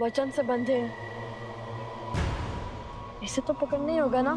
वचन से बंधे हैं, इसे तो पकड़ना ही होगा ना।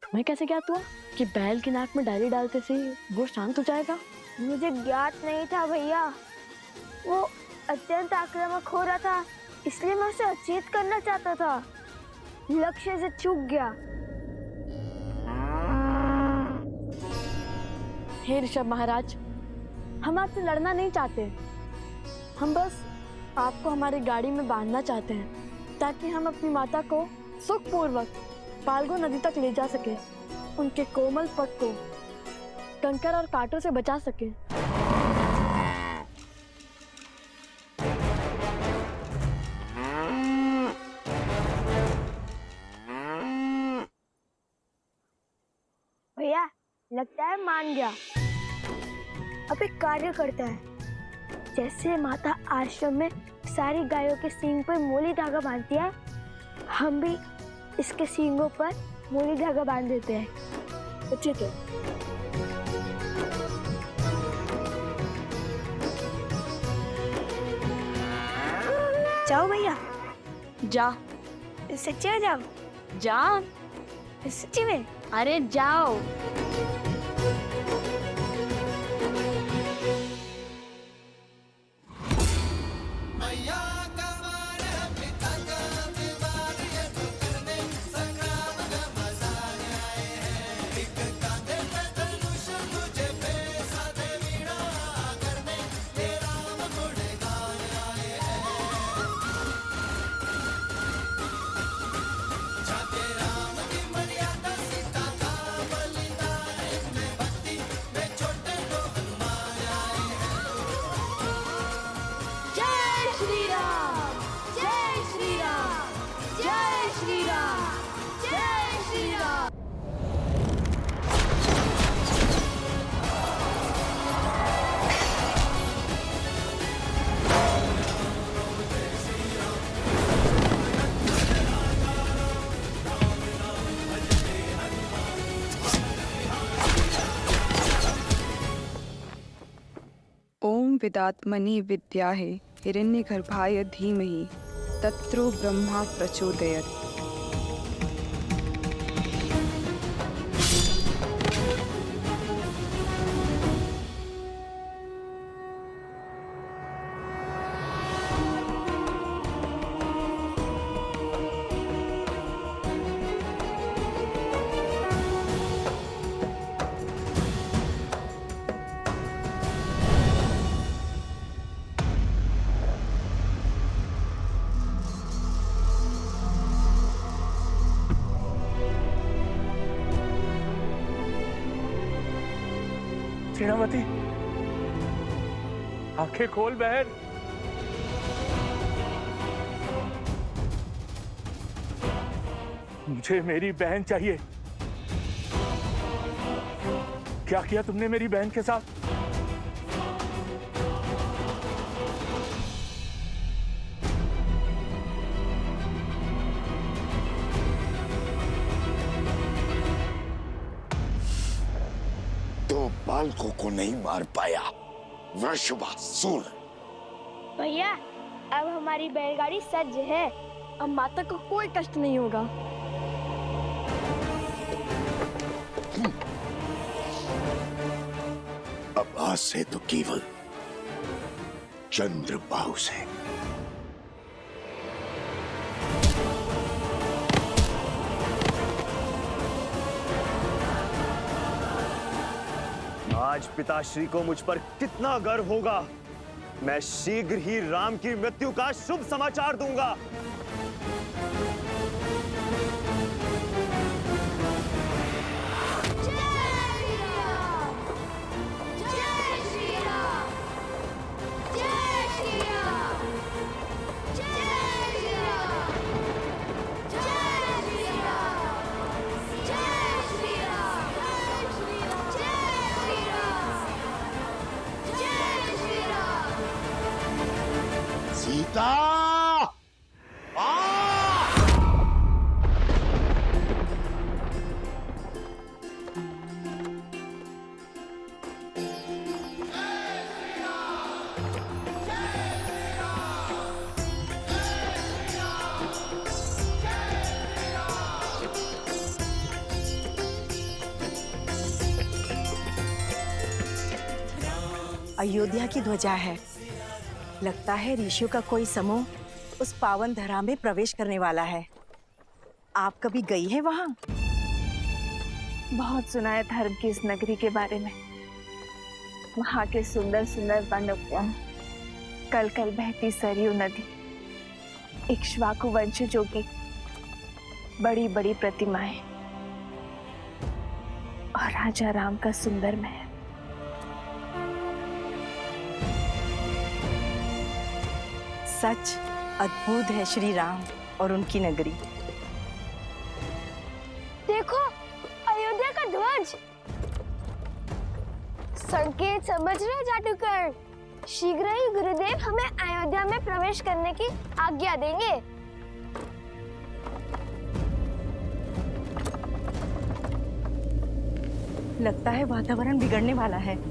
मैं कैसे ज्ञात हुआ कि बैल की नाक में डाली डालते से वो शांत हो जाएगा? मुझे ज्ञात नहीं था भैया, वो अत्यंत आक्रामक हो रहा था, इसलिए मैं उसे अचेत करना चाहता था, लक्ष्य से चूक गया। हे ऋषभ महाराज, हम आपसे लड़ना नहीं चाहते, हम बस आपको हमारी गाड़ी में बांधना चाहते हैं ताकि हम अपनी माता को सुखपूर्वक फाल्गु नदी तक ले जा सके, उनके कोमल पग को कंकर और कांटों से बचा सके। भैया लगता है मान गया। अब एक कार्य करता है, जैसे माता आश्रम में सारी गायों के सींग पर मोली धागा बांधती है, हम भी इसके सींगों पर मोली धागा बांध देते हैं। तो ठीक है। जाओ भैया। जा। सच्ची में जाओ? जा। सच्ची में? अरे जाओ। विदात्मनि विद्याहे हिरण्यगर्भाय धीमहि तत्रो ब्रह्मा प्रचोदयात्। सेनापति, आंखें खोल बहन। मुझे मेरी बहन चाहिए। क्या किया तुमने मेरी बहन के साथ? बालकों को नहीं मार पाया वृषभासुर। भैया, अब हमारी बैलगाड़ी सज्ज है। अब माता को कोई कष्ट नहीं होगा। अब आज से तो केवल चंद्रबाहु से। आज पिताश्री को मुझ पर कितना गर्व होगा। मैं शीघ्र ही राम की मृत्यु का शुभ समाचार दूंगा। सीता, अयोध्या की ध्वजा है। लगता है ऋषियों का कोई समूह उस पावन धरा में प्रवेश करने वाला है। आप कभी गई हैं वहां? बहुत सुना है धर्म की इस नगरी के बारे में। वहां के सुंदर सुंदर वन उपवन, कल कल बहती सरयू नदी, इक्ष्वाकु वंशजों की बड़ी बड़ी प्रतिमाएं और राजा राम का सुंदर महल। सच अद्भुत है श्री राम और उनकी नगरी। देखो, अयोध्या का ध्वज। संकेत समझ रहे जादूगर? शीघ्र ही गुरुदेव हमें अयोध्या में प्रवेश करने की आज्ञा देंगे। लगता है वातावरण बिगड़ने वाला है।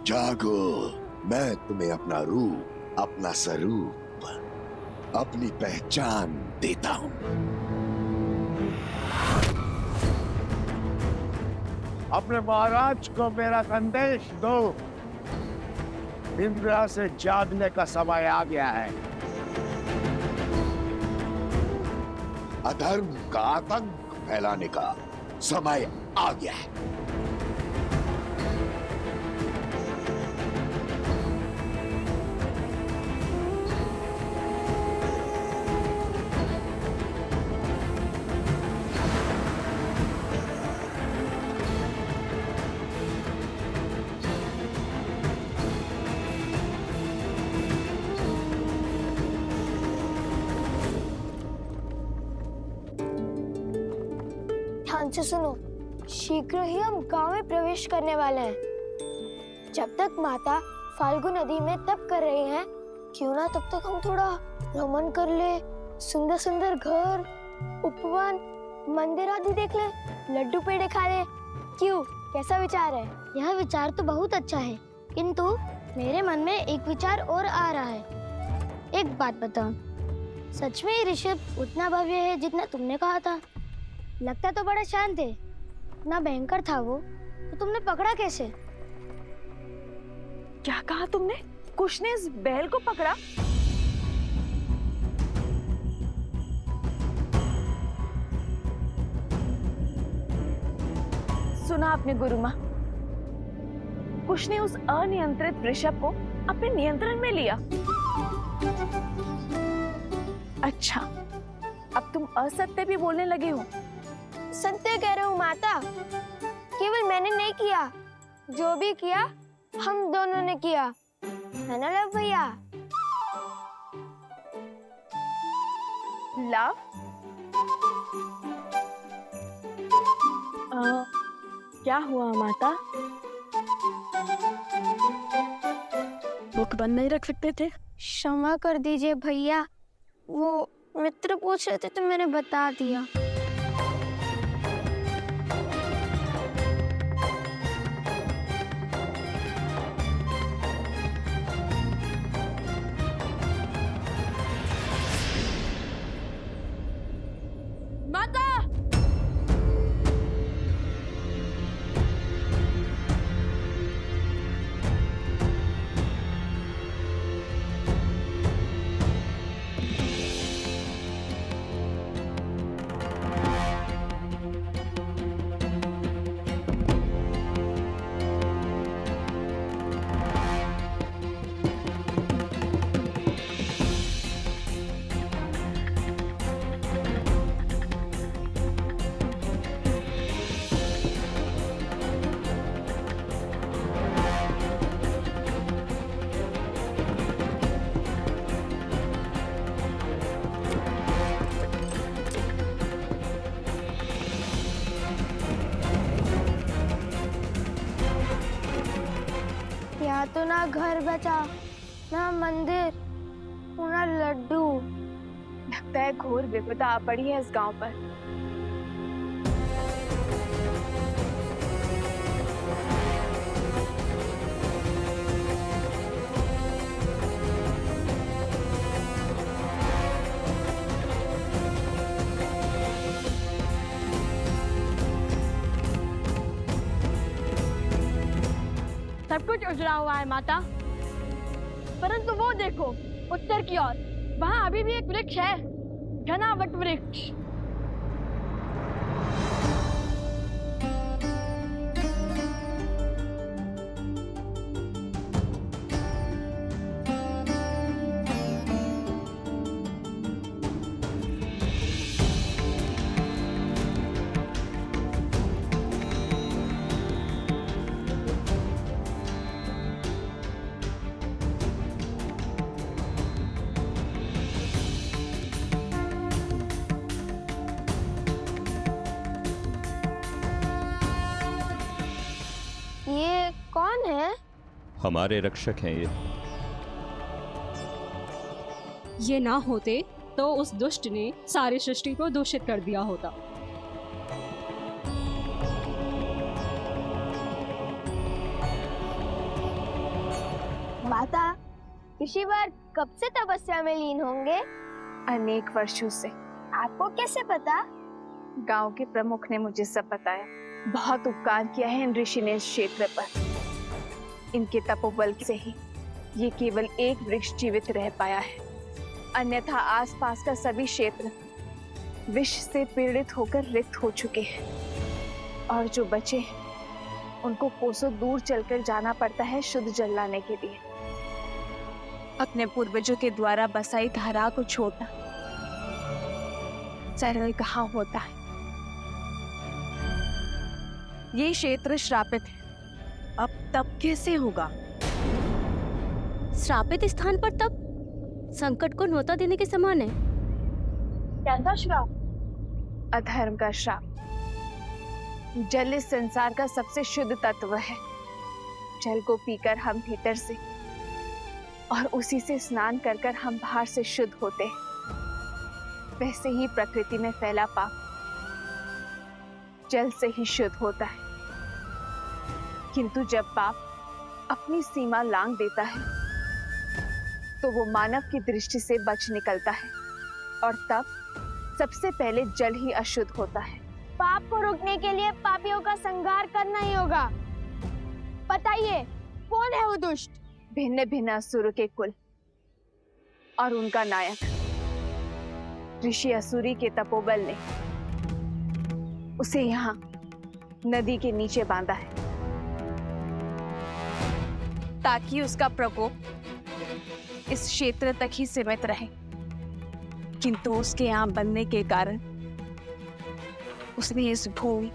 जागो, मैं तुम्हें अपना रूप, अपना स्वरूप, अपनी पहचान देता हूं। अपने महाराज को मेरा संदेश दो। इंद्र से जागने का समय आ गया है। अधर्म का आतंक फैलाने का समय आ गया है। ध्यान से सुनो। शीघ्र ही हम गांव में प्रवेश करने वाले हैं। जब तक माता फाल्गु नदी में तप कर रही हैं, क्यों ना तब तक हम थोड़ा भ्रमण कर ले, सुंदर सुंदर घर, उपवन, मंदिर आदि देख ले, लड्डू पेड़े खा ले। क्यों, कैसा विचार है? यह विचार तो बहुत अच्छा है, किंतु मेरे मन में एक विचार और आ रहा है। एक बात बताओ, सच में ये ऋषभ उतना भव्य है जितना तुमने कहा था? लगता तो बड़ा शांत है, इतना भयंकर था वो, तो तुमने पकड़ा कैसे? क्या कहा तुमने? कुश ने इस बैल को पकड़ा? सुना आपने गुरु माँ, कुश ने उस अनियंत्रित वृषभ को अपने नियंत्रण में लिया। अच्छा, अब तुम असत्य भी बोलने लगे हो। सत्य कह रहे हूँ माता, केवल मैंने नहीं किया, जो भी किया हम दोनों ने किया, है ना लव भैया? लव? क्या हुआ माता? मुख बंद नहीं रख सकते थे? क्षमा कर दीजिए भैया, वो मित्र पूछ रहे थे तो मैंने बता दिया। माता! यहाँ तो ना घर बचा, ना मंदिर, ना लड्डू। लगता है घोर विपदा आ पड़ी है इस गांव पर। सब कुछ उजड़ा हुआ है माता, परंतु वो देखो उत्तर की ओर, वहाँ अभी भी एक वृक्ष है, घना वट वृक्ष। ये कौन है? हमारे रक्षक हैं ये ना होते तो उस दुष्ट ने सारी सृष्टि को दूषित कर दिया होता। माता, ऋषिवर कब से तपस्या में लीन होंगे? अनेक वर्षों से। आपको कैसे पता? गांव के प्रमुख ने मुझे सब बताया। बहुत उपकार किया है इन ऋषि ने इस क्षेत्र पर। इनके तपोबल से ही ये केवल एक वृक्ष जीवित रह पाया है, अन्यथा आसपास का सभी क्षेत्र विष से पीड़ित होकर रिक्त हो चुके हैं, और जो बचे उनको कोसों दूर चलकर जाना पड़ता है शुद्ध जल लाने के लिए। अपने पूर्वजों के द्वारा बसाई धारा को छोड़ना सरल कहाँ होता है। ये क्षेत्र श्रापित है, अब तप कैसे होगा? श्रापित स्थान पर तब संकट को न्योता देने के समान है। क्या था श्राप? अधर्म का श्राप। जल इस संसार का सबसे शुद्ध तत्व है। जल को पीकर हम भीतर से और उसी से स्नान कर कर हम बाहर से शुद्ध होते हैं। वैसे ही प्रकृति में फैला पाप जल से ही शुद्ध होता है। किंतु जब पाप अपनी सीमा लांघ देता है तो वो मानव की दृष्टि से बच निकलता है और तब सबसे पहले जल ही अशुद्ध होता है। पाप को रोकने के लिए पापियों का संहार करना ही होगा। बताइए कौन है वो दुष्ट? भिन्न भिन्न असुर के कुल और उनका नायक ऋषि असुरी के तपोबल ने उसे यहाँ नदी के नीचे बांधा है ताकि उसका प्रकोप इस क्षेत्र तक ही सीमित रहे। किंतु उसके यहाँ बनने के कारण उसने इस भूमि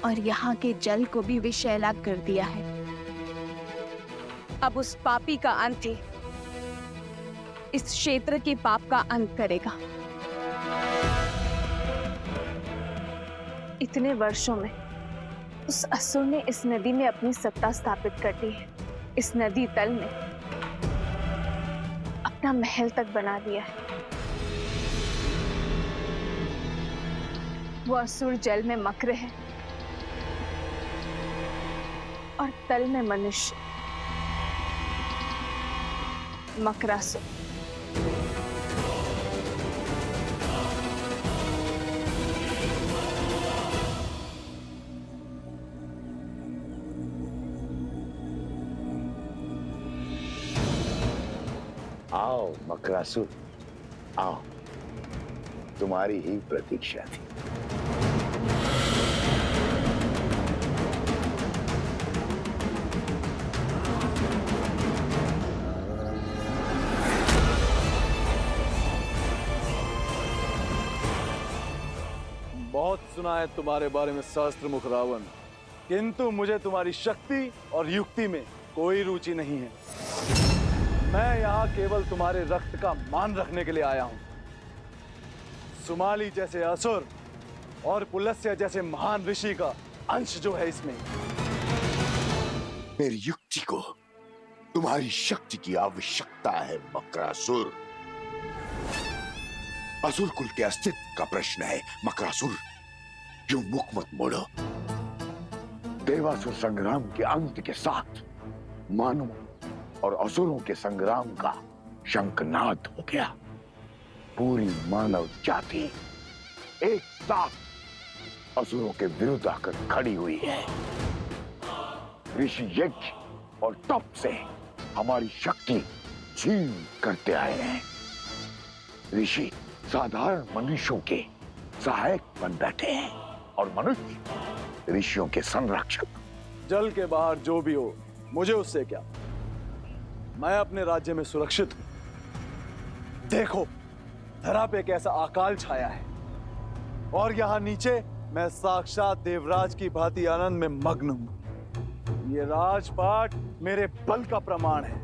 और यहाँ के जल को भी विषैला कर दिया है। अब उस पापी का अंत ही इस क्षेत्र के पाप का अंत करेगा। इतने वर्षों में उस असुर ने इस नदी में अपनी सत्ता स्थापित कर दी है। इस नदी तल में अपना महल तक बना दिया है। वो असुर जल में मक्र है और तल में मनुष्य मकरासुर। आओ मकरासुर, आओ, तुम्हारी ही प्रतीक्षा थी। बहुत सुना है तुम्हारे बारे में सहस्त्रमुख रावण, किंतु मुझे तुम्हारी शक्ति और युक्ति में कोई रुचि नहीं है। मैं यहाँ केवल तुम्हारे रक्त का मान रखने के लिए आया हूँ। सुमाली जैसे असुर और पुलस्त्य जैसे महान ऋषि का अंश जो है इसमें। मेरी युक्ति को तुम्हारी शक्ति की आवश्यकता है मकरासुर। असुर कुल के अस्तित्व का प्रश्न है मकरासुर। यूं मुख मत मोड़ो। देवासुर संग्राम के अंत के साथ मानवों और असुरों के संग्राम का शंखनाद हो गया। पूरी मानव जाति एक साथ असुरों के विरुद्ध आकर खड़ी हुई है। ऋषि यज्ञ और तप से हमारी शक्ति छीन करते आए हैं। ऋषि साधारण मनुष्यों के सहायक बन बैठे हैं और मनुष्य ऋषियों के संरक्षक। जल के बाहर जो भी हो, मुझे उससे क्या। मैं अपने राज्य में सुरक्षित हूं। देखो, धरा पे कैसा अकाल छाया है और यहाँ नीचे मैं साक्षात देवराज की भांति आनंद में मग्न हूं। ये राजपाट मेरे बल का प्रमाण है।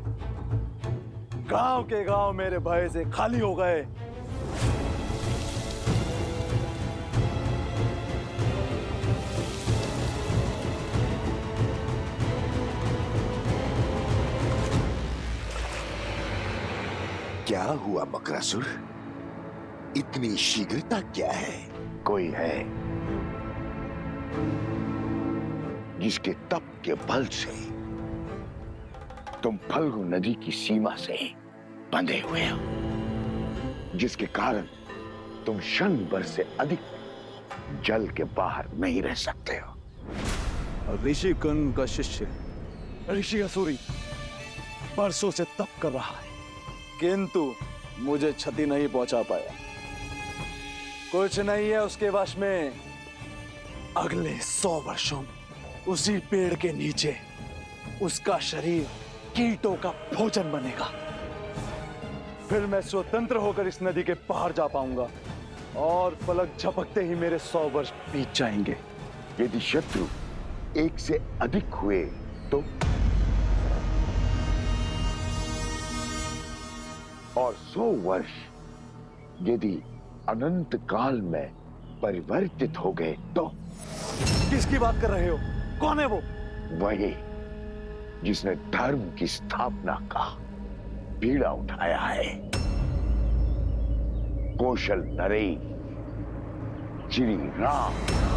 गांव के गांव मेरे भय से खाली हो गए। क्या हुआ मकरासुर? इतनी शीघ्रता क्या है? कोई है जिसके तप के बल से तुम फल्गु नदी की सीमा से बंधे हुए हो, जिसके कारण तुम क्षण भर से अधिक जल के बाहर नहीं रह सकते हो। ऋषि कुंड का शिष्य ऋषि असुरी परसों से तप कर रहा है, किंतु मुझे क्षति नहीं पहुंचा पाया। कुछ नहीं है उसके वश में। अगले 100 वर्षों में उसी पेड़ के नीचे उसका शरीर कीटों का भोजन बनेगा। फिर मैं स्वतंत्र होकर इस नदी के पार जा पाऊंगा और पलक झपकते ही मेरे 100 वर्ष बीत जाएंगे। यदि शत्रु एक से अधिक हुए तो, और 100 वर्ष यदि अनंत काल में परिवर्तित हो गए तो किसकी बात कर रहे हो? कौन है वो? वही जिसने धर्म की स्थापना का बीड़ा उठाया है। कौशल नरेन श्री राम।